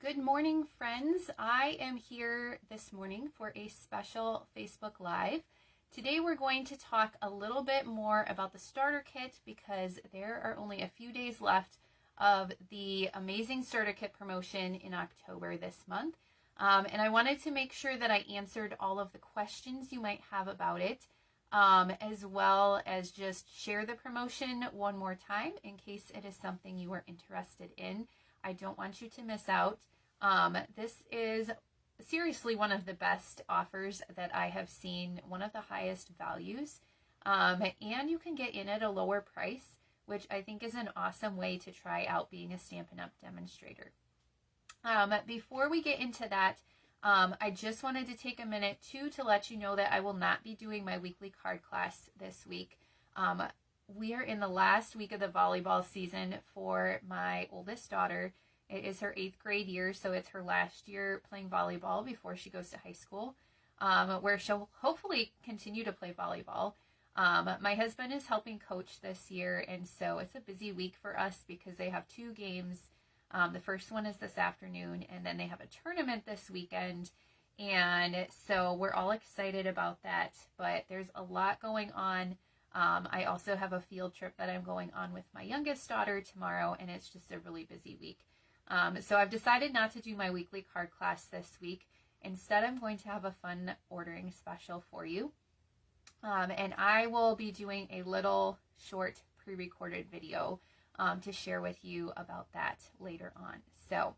Good morning, friends. I am here this morning for a special Facebook Live. Today we're going to talk a little bit more about the starter kit because there are only a few days left of the amazing starter kit promotion in October this month. And I wanted to make sure that I answered all of the questions you might have about it, as well as just share the promotion one more time in case it is something you are interested in. I don't want you to miss out. This is seriously one of the best offers that I have seen, one of the highest values, and you can get in at a lower price, which I think is an awesome way to try out being a Stampin' Up! Demonstrator. Before we get into that, I just wanted to take a minute to let you know that I will not be doing my weekly card class this week. We are in the last week of the volleyball season for my oldest daughter. It is her 8th grade year, so it's her last year playing volleyball before she goes to high school, where she'll hopefully continue to play volleyball. My husband is helping coach this year, and so it's a busy week for us because they have 2 games. The first one is this afternoon, and then they have a tournament this weekend, and so we're all excited about that, but there's a lot going on. I also have a field trip that I'm going on with my youngest daughter tomorrow, and it's just a really busy week. So I've decided not to do my weekly card class this week. Instead, I'm going to have a fun ordering special for you. And I will be doing a little short pre-recorded video to share with you about that later on. So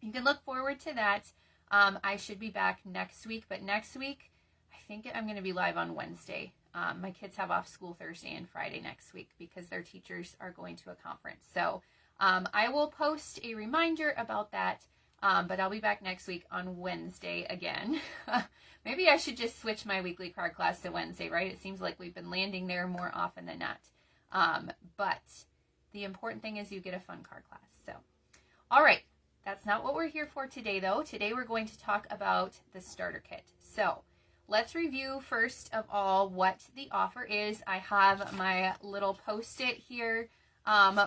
you can look forward to that. I should be back next week, but next week, I think I'm going to be live on Wednesday. My kids have off school Thursday and Friday next week because their teachers are going to a conference. So I will post a reminder about that, but I'll be back next week on Wednesday again. Maybe I should just switch my weekly card class to Wednesday, right? It seems like we've been landing there more often than not. But the important thing is you get a fun card class. So, all right, that's not what we're here for today, though. Today we're going to talk about the starter kit. So let's review first of all what the offer is. I have my little post-it here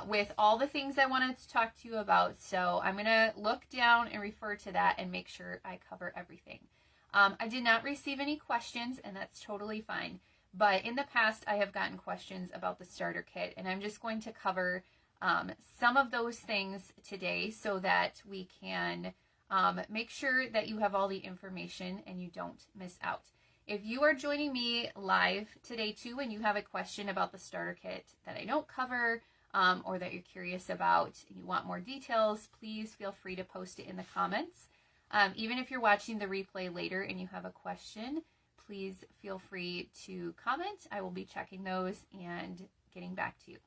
with all the things I wanted to talk to you about. So I'm going to look down and refer to that and make sure I cover everything. I did not receive any questions, and that's totally fine. But in the past, I have gotten questions about the starter kit, and I'm just going to cover some of those things today so that we can make sure that you have all the information and you don't miss out. If you are joining me live today too and you have a question about the starter kit that I don't cover, or that you're curious about and you want more details, please feel free to post it in the comments. Even if you're watching the replay later and you have a question, please feel free to comment. I will be checking those and getting back to you.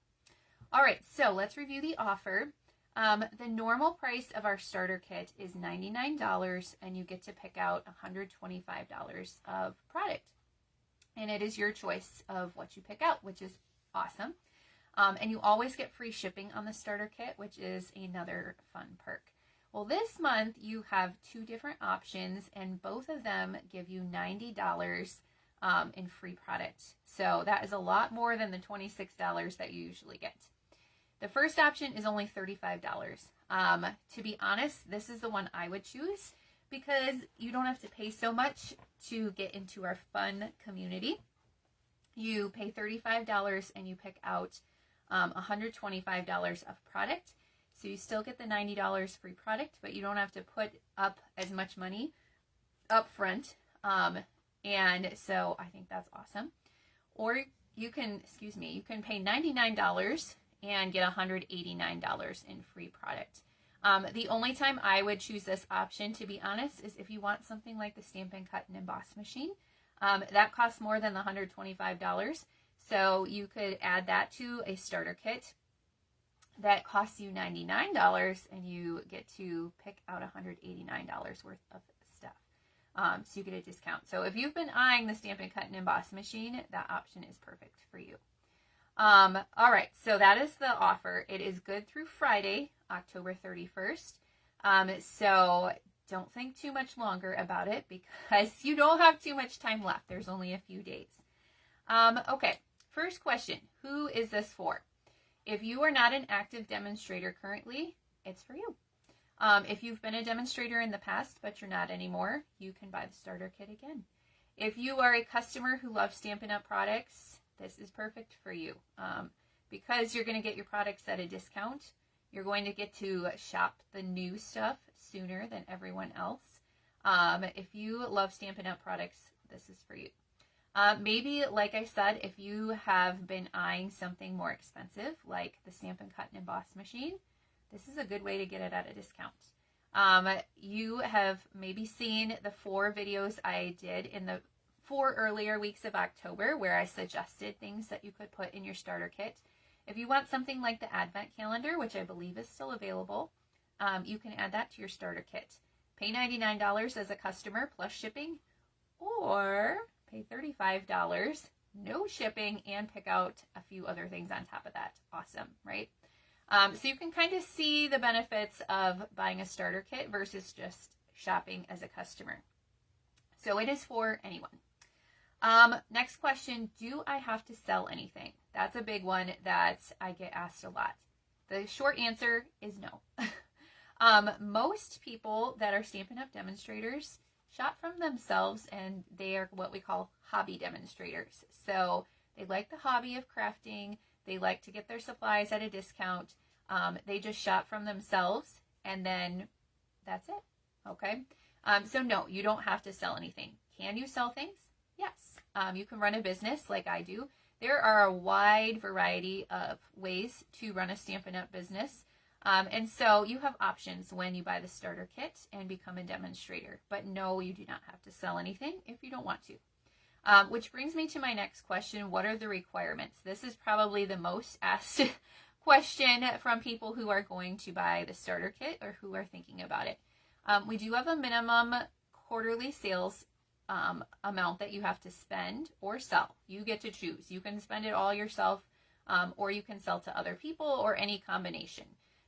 All right, so let's review the offer. The normal price of our starter kit is $99, and you get to pick out $125 of product. And it is your choice of what you pick out, which is awesome. And you always get free shipping on the starter kit, which is another fun perk. Well, this month you have 2 different options, and both of them give you $90 in free product. So that is a lot more than the $26 that you usually get. The first option is only $35. To be honest, this is the one I would choose because you don't have to pay so much to get into our fun community. You pay $35 and you pick out $125 of product. So you still get the $90 free product, but you don't have to put up as much money up front. And so I think that's awesome. Or you can pay $99 and get $189 in free product. The only time I would choose this option, to be honest, is if you want something like the Stampin' Cut and Emboss machine. That costs more than the $125. So you could add that to a starter kit that costs you $99, and you get to pick out $189 worth of stuff. So you get a discount. So if you've been eyeing the Stampin' Cut and Emboss machine, that option is perfect for you. All right, so that is the offer. It is good through Friday, October 31st. So don't think too much longer about it because you don't have too much time left. There's only a few days. Okay, first question, who is this for? If you are not an active demonstrator currently, it's for you. If you've been a demonstrator in the past, but you're not anymore, you can buy the starter kit again. If you are a customer who loves Stampin' Up! Products, this is perfect for you. Because you're going to get your products at a discount, you're going to get to shop the new stuff sooner than everyone else. If you love Stampin' Up! Products, this is for you. Maybe, like I said, if you have been eyeing something more expensive, like the Stampin' Cut and Emboss machine, this is a good way to get it at a discount. You have maybe seen the 4 videos I did in the 4 earlier weeks of October where I suggested things that you could put in your starter kit. If you want something like the Advent calendar, which I believe is still available, you can add that to your starter kit. Pay $99 as a customer plus shipping, or pay $35, no shipping, and pick out a few other things on top of that. Awesome, right? So you can kind of see the benefits of buying a starter kit versus just shopping as a customer. So it is for anyone. Next question, do I have to sell anything? That's a big one that I get asked a lot. The short answer is no. Most people that are Stampin' Up! Demonstrators shop from themselves, and they are what we call hobby demonstrators. So they like the hobby of crafting. They like to get their supplies at a discount. They just shop from themselves, and then that's it. Okay? So no, you don't have to sell anything. Can you sell things? Yes. You can run a business like I do. There are a wide variety of ways to run a Stampin' Up! Business. And so you have options when you buy the starter kit and become a demonstrator. But no, you do not have to sell anything if you don't want to. Which brings me to my next question. What are the requirements? This is probably the most asked question from people who are going to buy the starter kit or who are thinking about it. We do have a minimum quarterly sales amount that you have to spend or sell. You get to choose. You can spend it all yourself, or you can sell to other people, or any combination.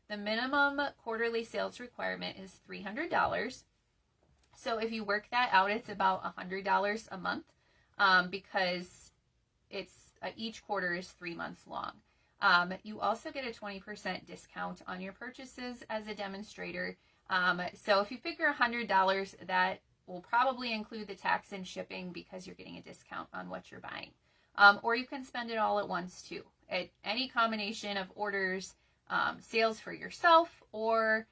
The minimum quarterly sales requirement is $300. So if you work that out, it's about $100 a month, because it's each quarter is 3 months long. You also get a 20% discount on your purchases as a demonstrator. So if you figure $100, that will probably include the tax and shipping because you're getting a discount on what you're buying. Or you can spend it all at once too. Any combination of orders, sales for yourself, or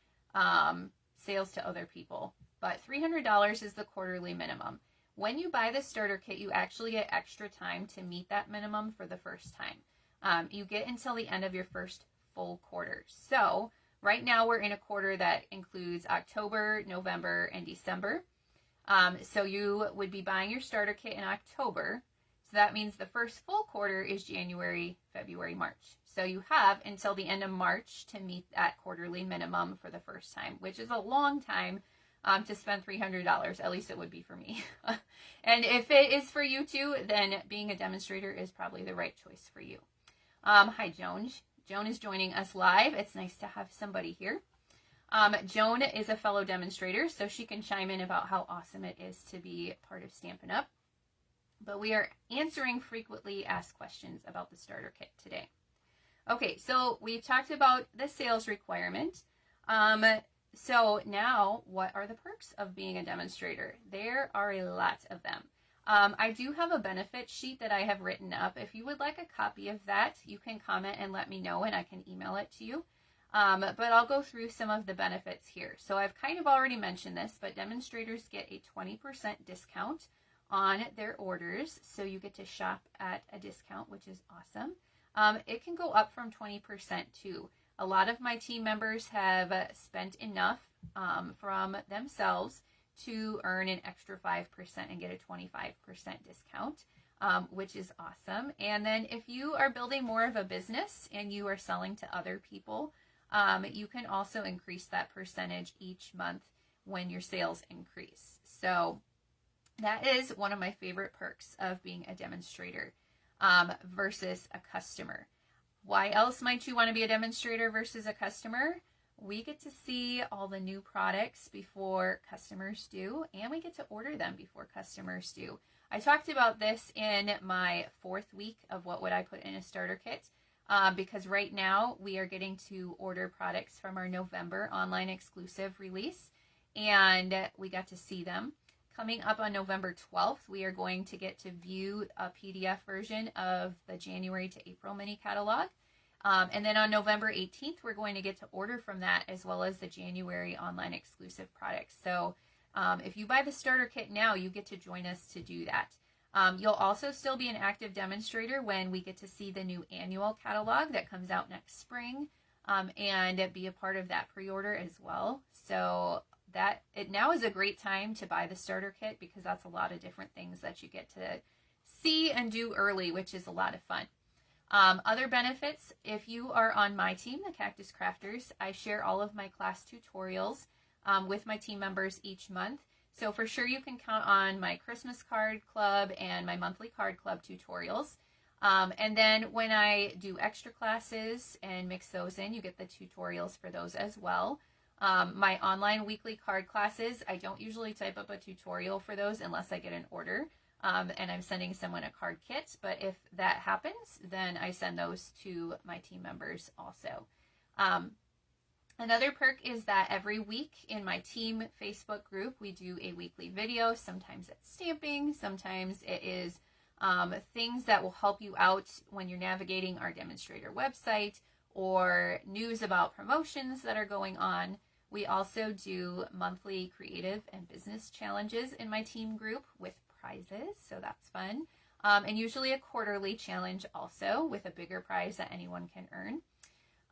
sales to other people. But $300 is the quarterly minimum. When you buy the starter kit, you actually get extra time to meet that minimum for the first time. You get until the end of your first full quarter. So right now we're in a quarter that includes October, November, and December. So you would be buying your starter kit in October. So that means the first full quarter is January, February, March. So you have until the end of March to meet that quarterly minimum for the first time, which is a long time to spend $300. At least it would be for me. And if it is for you too, then being a demonstrator is probably the right choice for you. Hi, Joan. Joan is joining us live. It's nice to have somebody here. Joan is a fellow demonstrator, so she can chime in about how awesome it is to be part of Stampin' Up! But we are answering frequently asked questions about the starter kit today. Okay, so we've talked about the sales requirement. So now, what are the perks of being a demonstrator? There are a lot of them. I do have a benefit sheet that I have written up. If you would like a copy of that, you can comment and let me know, and I can email it to you. But I'll go through some of the benefits here. So I've kind of already mentioned this, but demonstrators get a 20% discount on their orders. So you get to shop at a discount, which is awesome. It can go up from 20% too. A lot of my team members have spent enough from themselves to earn an extra 5% and get a 25% discount, which is awesome. And then if you are building more of a business and you are selling to other people, you can also increase that percentage each month when your sales increase. So that is one of my favorite perks of being a demonstrator versus a customer. Why else might you want to be a demonstrator versus a customer? We get to see all the new products before customers do, and we get to order them before customers do. I talked about this in my 4th week of what would I put in a starter kit. because right now we are getting to order products from our November online exclusive release, and we got to see them. Coming up on November 12th, we are going to get to view a PDF version of the January to April mini catalog. And then on November 18th, we're going to get to order from that, as well as the January online exclusive products. So if you buy the starter kit now, you get to join us to do that. You'll also still be an active demonstrator when we get to see the new annual catalog that comes out next spring, and be a part of that pre-order as well. So now is a great time to buy the starter kit, because that's a lot of different things that you get to see and do early, which is a lot of fun. Other benefits, if you are on my team, the Cactus Crafters, I share all of my class tutorials with my team members each month. So for sure you can count on my Christmas card club and my monthly card club tutorials. And then when I do extra classes and mix those in, you get the tutorials for those as well. My online weekly card classes, I don't usually type up a tutorial for those unless I get an order. And I'm sending someone a card kit, but if that happens, then I send those to my team members also. Another perk is that every week in my team Facebook group, we do a weekly video. Sometimes it's stamping, sometimes it is things that will help you out when you're navigating our demonstrator website, or news about promotions that are going on. We also do monthly creative and business challenges in my team group with prizes, so that's fun. And usually a quarterly challenge also, with a bigger prize that anyone can earn.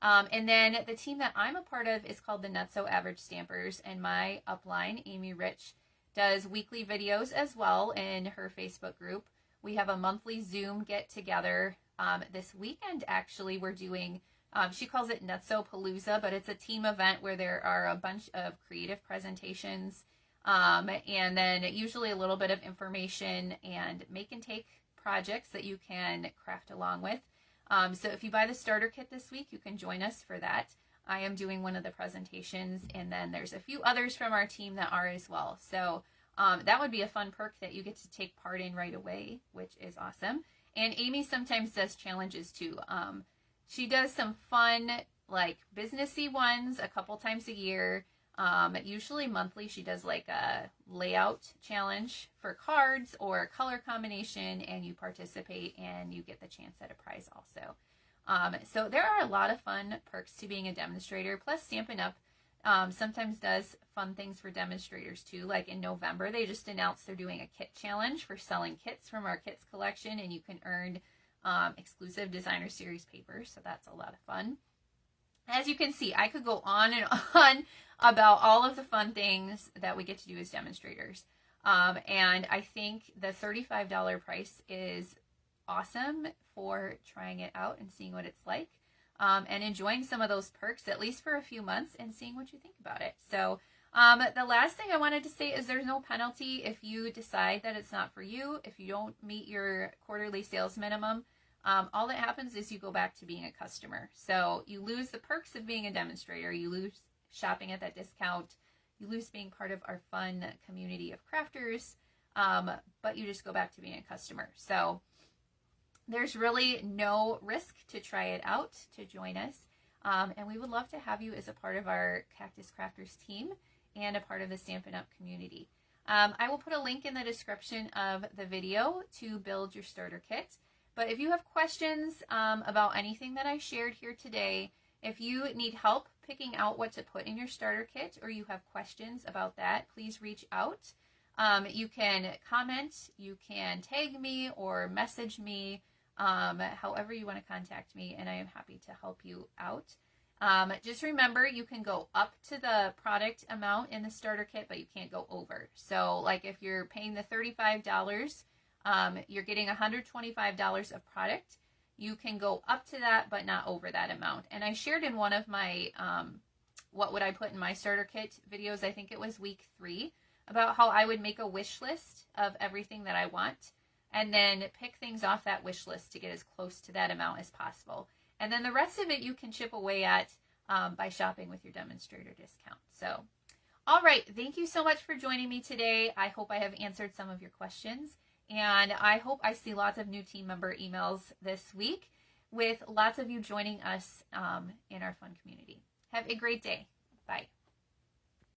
And then the team that I'm a part of is called the Not So Average Stampers, and my upline, Amy Rich, does weekly videos as well in her Facebook group. We have a monthly Zoom get together. This weekend, actually, we're doing, she calls it Nutso Palooza, but it's a team event where there are a bunch of creative presentations, and then usually a little bit of information and make and take projects that you can craft along with. So if you buy the starter kit this week, you can join us for that. I am doing one of the presentations, and then there's a few others from our team that are as well. So that would be a fun perk that you get to take part in right away, which is awesome. And Amy sometimes does challenges too. She does some fun, like businessy ones a couple times a year. Usually monthly, she does like a layout challenge for cards or a color combination, and you participate and you get the chance at a prize also. So there are a lot of fun perks to being a demonstrator. Plus Stampin' Up! Sometimes does fun things for demonstrators too. Like in November, they just announced they're doing a kit challenge for selling kits from our kits collection, and you can earn exclusive designer series papers. So that's a lot of fun. As you can see, I could go on and on about all of the fun things that we get to do as demonstrators. And I think the $35 price is awesome for trying it out and seeing what it's like, and enjoying some of those perks, at least for a few months, and seeing what you think about it. So the last thing I wanted to say is there's no penalty if you decide that it's not for you. If you don't meet your quarterly sales minimum, all that happens is you go back to being a customer. So you lose the perks of being a demonstrator. You lose shopping at that discount. You lose being part of our fun community of crafters, but you just go back to being a customer. So there's really no risk to try it out, to join us. And we would love to have you as a part of our Cactus Crafters team and a part of the Stampin' Up! Community. I will put a link in the description of the video to build your starter kit. But if you have questions about anything that I shared here today, if you need help picking out what to put in your starter kit, or you have questions about that, please reach out. You can comment, you can tag me or message me, however you want to contact me, and I am happy to help you out. Just remember, you can go up to the product amount in the starter kit, but you can't go over. So like if you're paying the $35, you're getting $125 of product. You can go up to that, but not over that amount. And I shared in one of my, what would I put in my starter kit videos, I think it was week 3, about how I would make a wish list of everything that I want, and then pick things off that wish list to get as close to that amount as possible. And then the rest of it you can chip away at by shopping with your demonstrator discount. So, all right, thank you so much for joining me today. I hope I have answered some of your questions. And I hope I see lots of new team member emails this week. with lots of you joining us in our fun community. Have a great day. Bye.